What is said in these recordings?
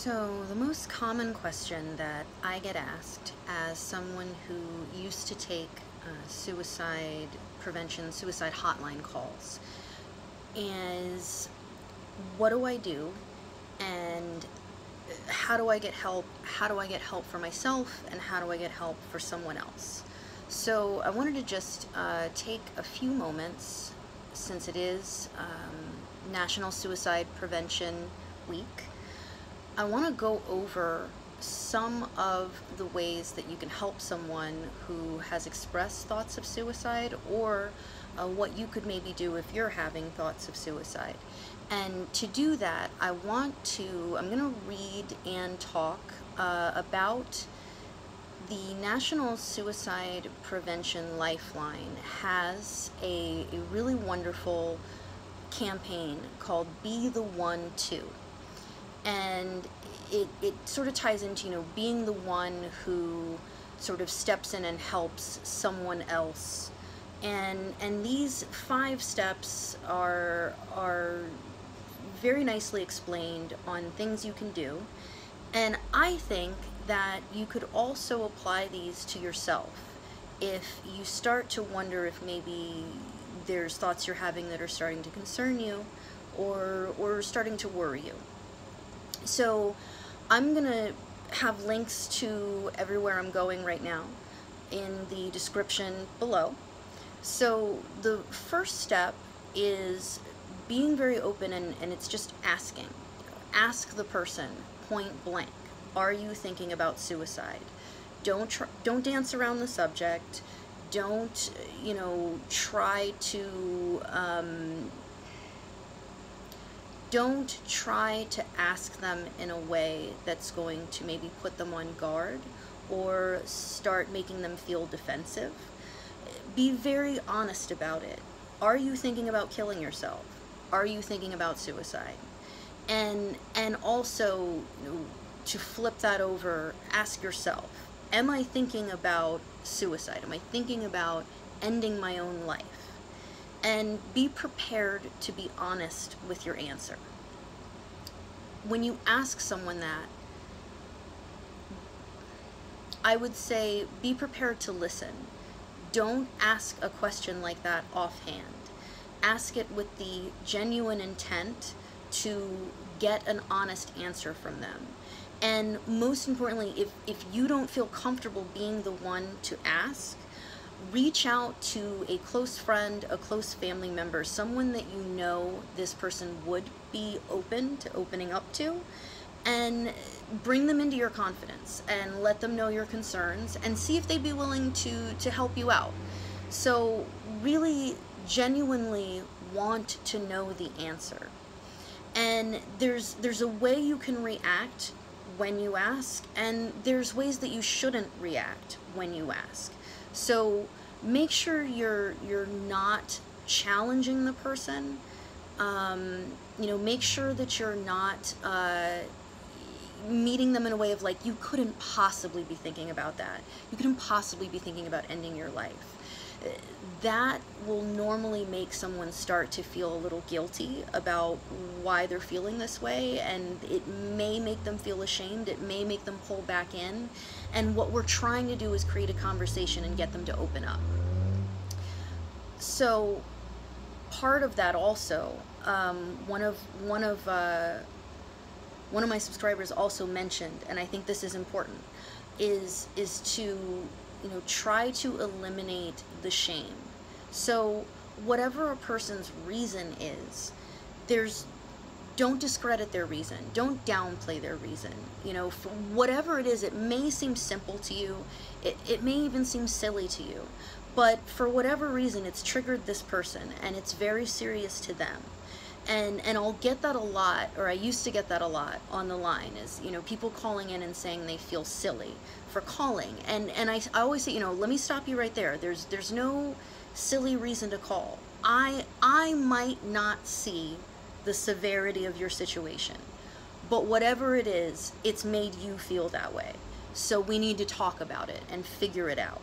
So, the most common question that I get asked as someone who used to take suicide prevention, suicide hotline calls is, what do I do? And how do I get help? How do I get help for myself? And how do I get help for someone else? So, I wanted to just take a few moments, since it is National Suicide Prevention Week. I want to go over some of the ways that you can help someone who has expressed thoughts of suicide, or what you could maybe do if you're having thoughts of suicide. And to do that, I'm going to read and talk about the National Suicide Prevention Lifeline has a really wonderful campaign called Be the One Too. And it sort of ties into, being the one who sort of steps in and helps someone else. And these 5 steps are very nicely explained on things you can do. And I think that you could also apply these to yourself if you start to wonder if maybe there's thoughts you're having that are starting to concern you or starting to worry you. So I'm going to have links to everywhere I'm going right now in the description below. So the first step is being very open, and it's just asking. Ask the person point blank, are you thinking about suicide? Don't dance around the subject. Don't, don't try to ask them in a way that's going to maybe put them on guard or start making them feel defensive. Be very honest about it. Are you thinking about killing yourself? Are you thinking about suicide? And also, to flip that over, ask yourself, am I thinking about suicide? Am I thinking about ending my own life? And be prepared to be honest with your answer. When you ask someone that, I would say be prepared to listen. Don't ask a question like that offhand. Ask it with the genuine intent to get an honest answer from them. And most importantly, if you don't feel comfortable being the one to ask, reach out to a close friend, a close family member, someone that you know this person would be open to opening up to, and bring them into your confidence and let them know your concerns and see if they'd be willing to help you out. So really genuinely want to know the answer. And there's a way you can react when you ask, and there's ways that you shouldn't react when you ask. So make sure you're not challenging the person. Make sure that you're not meeting them in a way of like, you couldn't possibly be thinking about that. You couldn't possibly be thinking about ending your life. That will normally make someone start to feel a little guilty about why they're feeling this way, and it may make them feel ashamed. It may make them pull back in. And what we're trying to do is create a conversation and get them to open up. So part of that also, one of my subscribers also mentioned, and I think this is important, is to try to eliminate the shame. So whatever a person's reason is, don't discredit their reason. Don't downplay their reason. For whatever it is, it may seem simple to you. It may even seem silly to you. But for whatever reason, it's triggered this person, and it's very serious to them. And I'll get that a lot, or I used to get that a lot on the line, is, people calling in and saying they feel silly for calling. And I always say, let me stop you right there. There's no silly reason to call. I might not see the severity of your situation, but whatever it is, it's made you feel that way. So we need to talk about it and figure it out.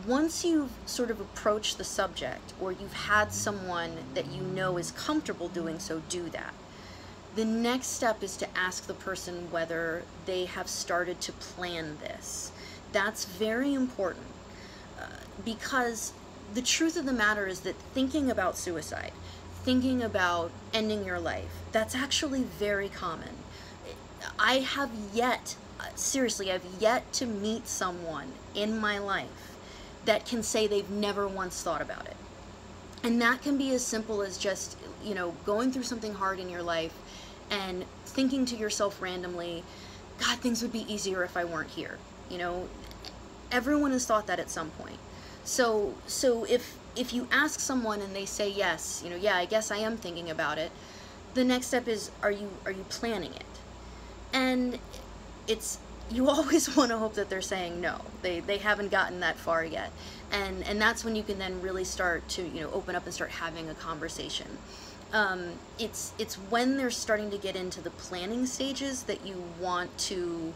once you've sort of approached the subject, or you've had someone that you know is comfortable doing so do that, The next step is to ask the person whether they have started to plan this. That's very important, because the truth of the matter is that thinking about suicide, thinking about ending your life, that's actually very common. I have yet, seriously, I've yet to meet someone in my life that can say they've never once thought about it. And that can be as simple as just, going through something hard in your life and thinking to yourself randomly, God, things would be easier if I weren't here. Everyone has thought that at some point. So if you ask someone and they say yes, yeah, I guess I am thinking about it, the next step is, are you planning it? And you always want to hope that they're saying no. They haven't gotten that far yet. And that's when you can then really start to, open up and start having a conversation. It's when they're starting to get into the planning stages that you want to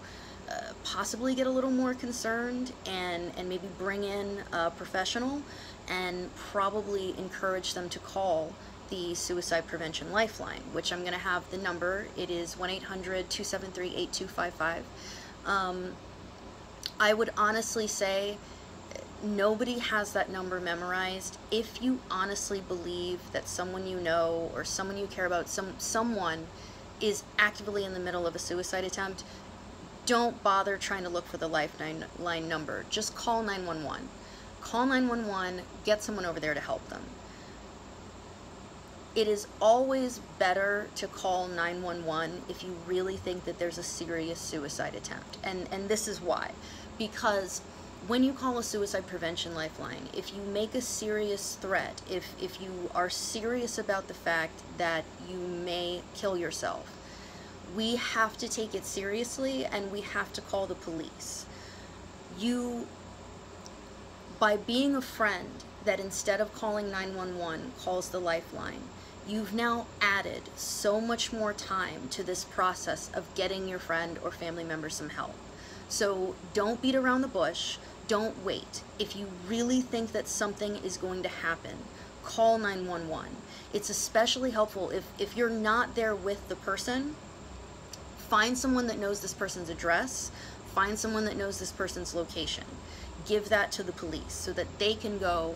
possibly get a little more concerned and maybe bring in a professional and probably encourage them to call the Suicide Prevention Lifeline, which I'm going to have the number. It is 1-800-273-8255. I would honestly say nobody has that number memorized. If you honestly believe that someone you know or someone you care about, someone is actively in the middle of a suicide attempt, don't bother trying to look for the Lifeline number. Just call 911. Call 911, get someone over there to help them. It is always better to call 911 if you really think that there's a serious suicide attempt. And this is why. Because when you call a Suicide Prevention Lifeline, if you make a serious threat, if you are serious about the fact that you may kill yourself, we have to take it seriously and we have to call the police. By being a friend that instead of calling 911 calls the Lifeline, you've now added so much more time to this process of getting your friend or family member some help. So don't beat around the bush. Don't wait. If you really think that something is going to happen, call 911. It's especially helpful if you're not there with the person. Find someone that knows this person's address. Find someone that knows this person's location. Give that to the police so that they can go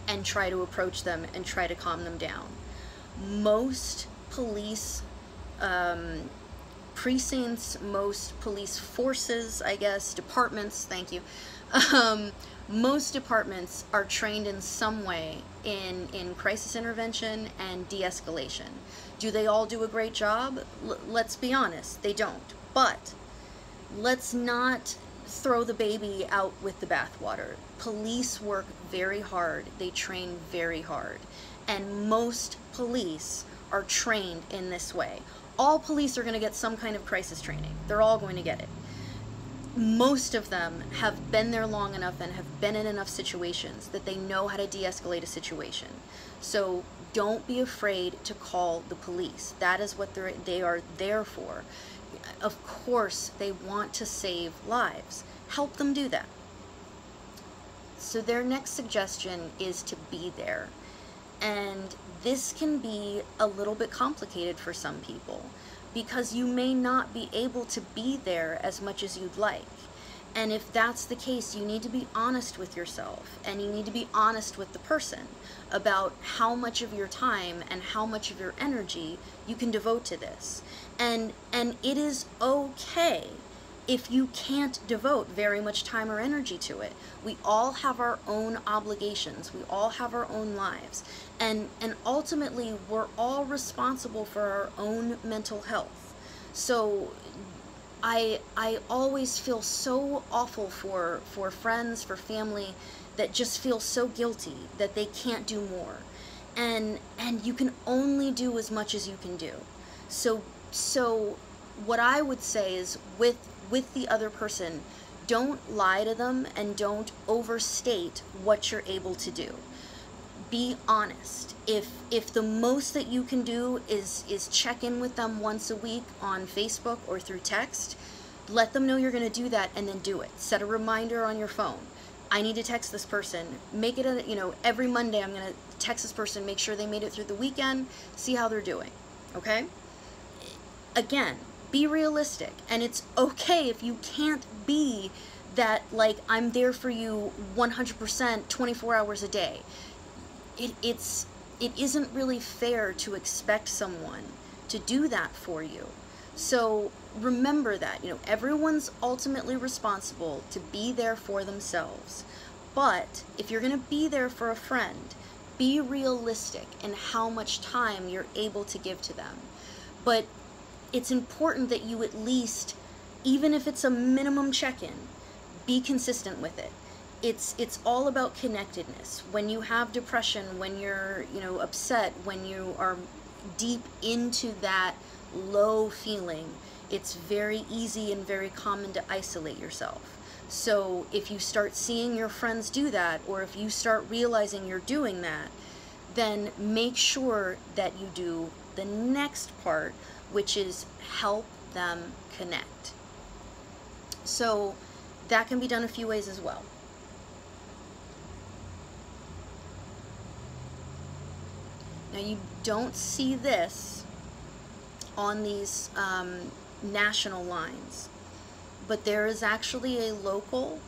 and try to approach them and try to calm them down. Most police precincts, most police forces, I guess, departments, thank you, most departments are trained in some way in crisis intervention and de-escalation. Do they all do a great job? Let's be honest, they don't. But let's not throw the baby out with the bathwater. Police work very hard. They train very hard. And most police are trained in this way. All police are going to get some kind of crisis training. They're all going to get it. Most of them have been there long enough and have been in enough situations that they know how to de-escalate a situation. So don't be afraid to call the police. That is what they are there for. Of course, they want to save lives. Help them do that. So their next suggestion is to be there. And this can be a little bit complicated for some people because you may not be able to be there as much as you'd like. And if that's the case, you need to be honest with yourself and you need to be honest with the person about how much of your time and how much of your energy you can devote to this. And it is okay if you can't devote very much time or energy to it. We all have our own obligations. We all have our own lives. And ultimately, we're all responsible for our own mental health. So I always feel so awful for friends, for family, that just feel so guilty that they can't do more. And you can only do as much as you can do. So what I would say is with the other person, don't lie to them and don't overstate what you're able to do. Be honest. If the most that you can do is check in with them once a week on Facebook or through text, let them know you're going to do that and then do it. Set a reminder on your phone. I need to text this person. Make it every Monday I'm going to text this person, make sure they made it through the weekend, see how they're doing. Okay? again, be realistic. And it's okay if you can't be that, like, I'm there for you 100% 24 hours a day. It isn't really fair to expect someone to do that for you. So remember that, everyone's ultimately responsible to be there for themselves. But if you're going to be there for a friend, be realistic in how much time you're able to give to them. But it's important that you at least, even if it's a minimum check-in, be consistent with it. It's all about connectedness. When you have depression, when you're, upset, when you are deep into that low feeling, it's very easy and very common to isolate yourself. So if you start seeing your friends do that, or if you start realizing you're doing that, then make sure that you do the next part, which is help them connect. So that can be done a few ways as well. Now, you don't see this on these national lines, but there is actually a local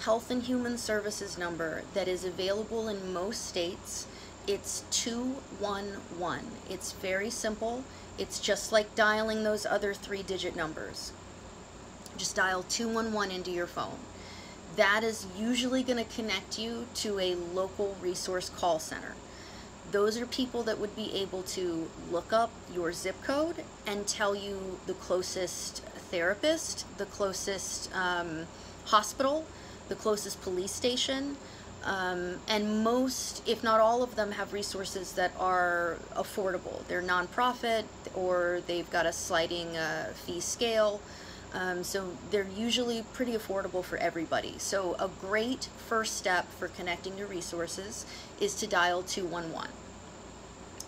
Health and Human Services number that is available in most states. It's 211. It's very simple. It's just like dialing those other 3-digit numbers. Just dial 211 into your phone. That is usually going to connect you to a local resource call center. Those are people that would be able to look up your zip code and tell you the closest therapist, the closest hospital, the closest police station, and most, if not all of them, have resources that are affordable. They're nonprofit, or they've got a sliding fee scale, so they're usually pretty affordable for everybody. So a great first step for connecting to resources is to dial 211.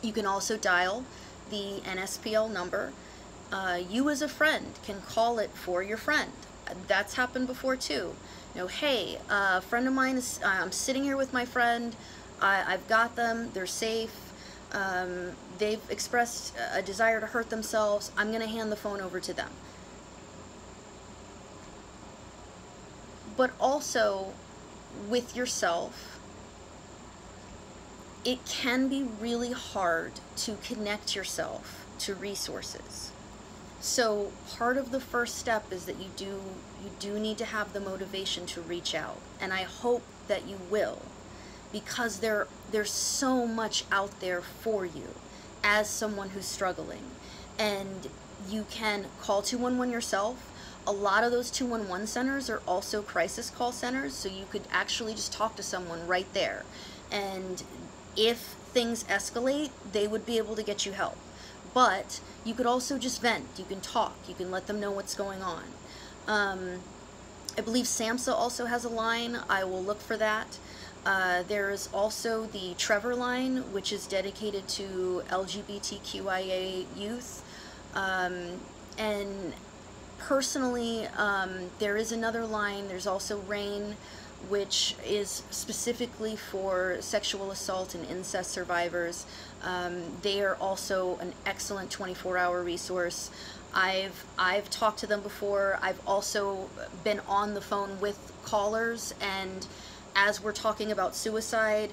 You can also dial the NSPL number. You as a friend can call it for your friend. That's happened before too. Hey, a friend of mine is, I'm sitting here with my friend, I've got them, they're safe, they've expressed a desire to hurt themselves, I'm going to hand the phone over to them. But also, with yourself, it can be really hard to connect yourself to resources. So part of the first step is that you do need to have the motivation to reach out, and I hope that you will, because there's so much out there for you as someone who's struggling. And you can call 211 yourself. A lot of those 211 centers are also crisis call centers, so you could actually just talk to someone right there, and if things escalate, they would be able to get you help. But you could also just vent, you can talk, you can let them know what's going on. I believe SAMHSA also has a line. I will look for that. There's also the Trevor line, which is dedicated to LGBTQIA youth. And personally, there is another line. There's also RAIN, which is specifically for sexual assault and incest survivors. They are also an excellent 24-hour resource. I've talked to them before. I've also been on the phone with callers, and as we're talking about suicide,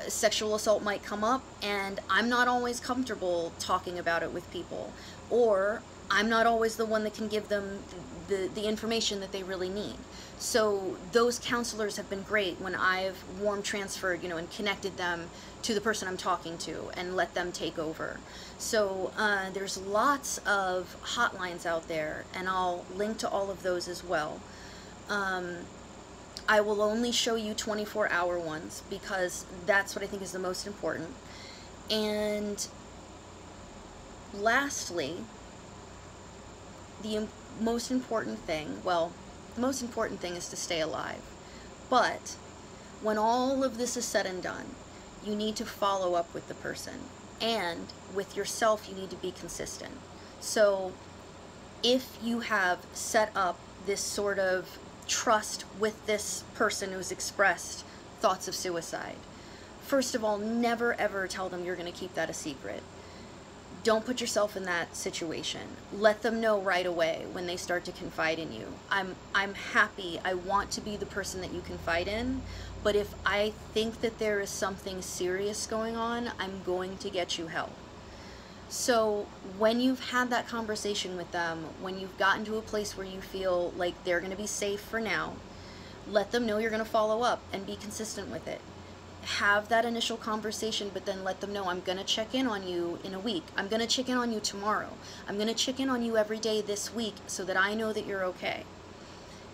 sexual assault might come up, and I'm not always comfortable talking about it with people, or I'm not always the one that can give them the information that they really need. So those counselors have been great when I've warm transferred, and connected them to the person I'm talking to and let them take over. So there's lots of hotlines out there, and I'll link to all of those as well. I will only show you 24-hour ones because that's what I think is the most important. And lastly, the most important thing, well, the most important thing is to stay alive. But when all of this is said and done, you need to follow up with the person. And with yourself, you need to be consistent. So if you have set up this sort of trust with this person who's expressed thoughts of suicide, first of all, never ever tell them you're going to keep that a secret. don't put yourself in that situation. Let them know right away when they start to confide in you. I'm happy. I want to be the person that you confide in, but if I think that there is something serious going on, I'm going to get you help. So when you've had that conversation with them, when you've gotten to a place where you feel like they're going to be safe for now, let them know you're going to follow up and be consistent with it. Have that initial conversation, but then let them know, I'm going to check in on you in a week. I'm going to check in on you tomorrow. I'm going to check in on you every day this week so that I know that you're okay.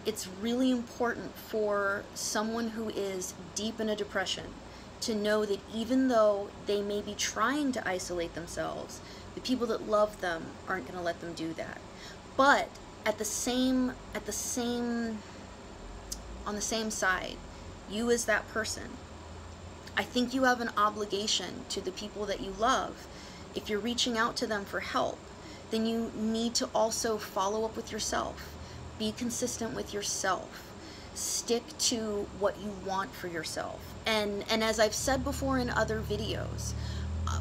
It's really important for someone who is deep in a depression to know that even though they may be trying to isolate themselves, the people that love them aren't going to let them do that. But on the same side, you as that person, I think you have an obligation to the people that you love. If you're reaching out to them for help, then you need to also follow up with yourself. Be consistent with yourself. Stick to what you want for yourself. And as I've said before in other videos,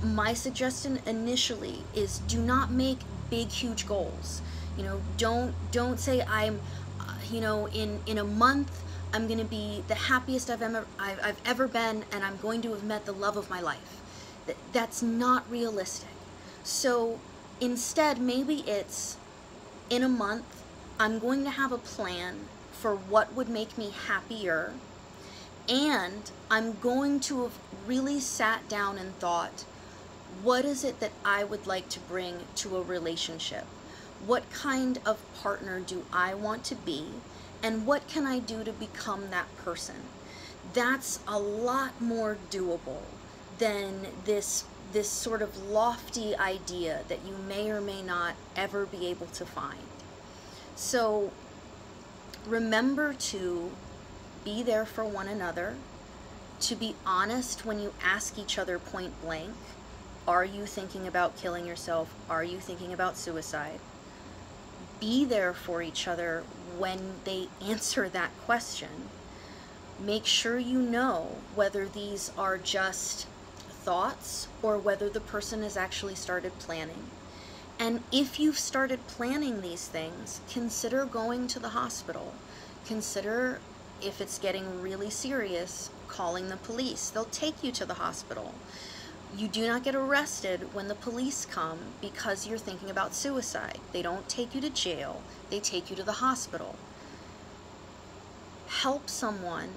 my suggestion initially is do not make big, huge goals. You know, don't say I'm, you know, in a month, I'm going to be the happiest I've ever been, and I'm going to have met the love of my life. That's not realistic. So instead, maybe it's in a month, I'm going to have a plan for what would make me happier, and I'm going to have really sat down and thought, what is it that I would like to bring to a relationship? What kind of partner do I want to be? And what can I do to become that person? That's a lot more doable than this sort of lofty idea that you may or may not ever be able to find. So remember to be there for one another, to be honest when you ask each other point blank, are you thinking about killing yourself? Are you thinking about suicide? Be there for each other when they answer that question. Make sure you know whether these are just thoughts or whether the person has actually started planning. And if you've started planning these things, consider going to the hospital. Consider, if it's getting really serious, calling the police. They'll take you to the hospital. You do not get arrested when the police come because you're thinking about suicide. They don't take you to jail. They take you to the hospital. Help someone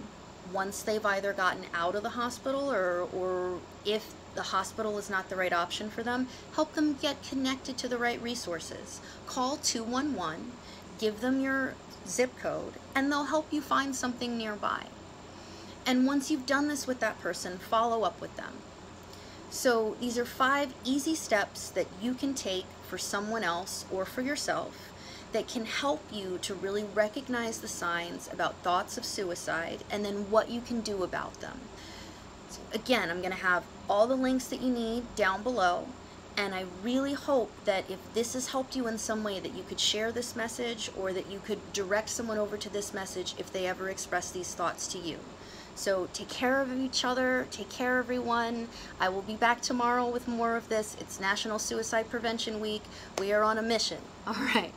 once they've either gotten out of the hospital or if the hospital is not the right option for them, help them get connected to the right resources. Call 211, give them your zip code, and they'll help you find something nearby. And once you've done this with that person, follow up with them. So these are 5 easy steps that you can take for someone else or for yourself that can help you to really recognize the signs about thoughts of suicide and then what you can do about them. So again, I'm going to have all the links that you need down below, and I really hope that if this has helped you in some way, that you could share this message or that you could direct someone over to this message if they ever express these thoughts to you. So take care of each other, take care everyone. I will be back tomorrow with more of this. It's National Suicide Prevention Week. We are on a mission. All right.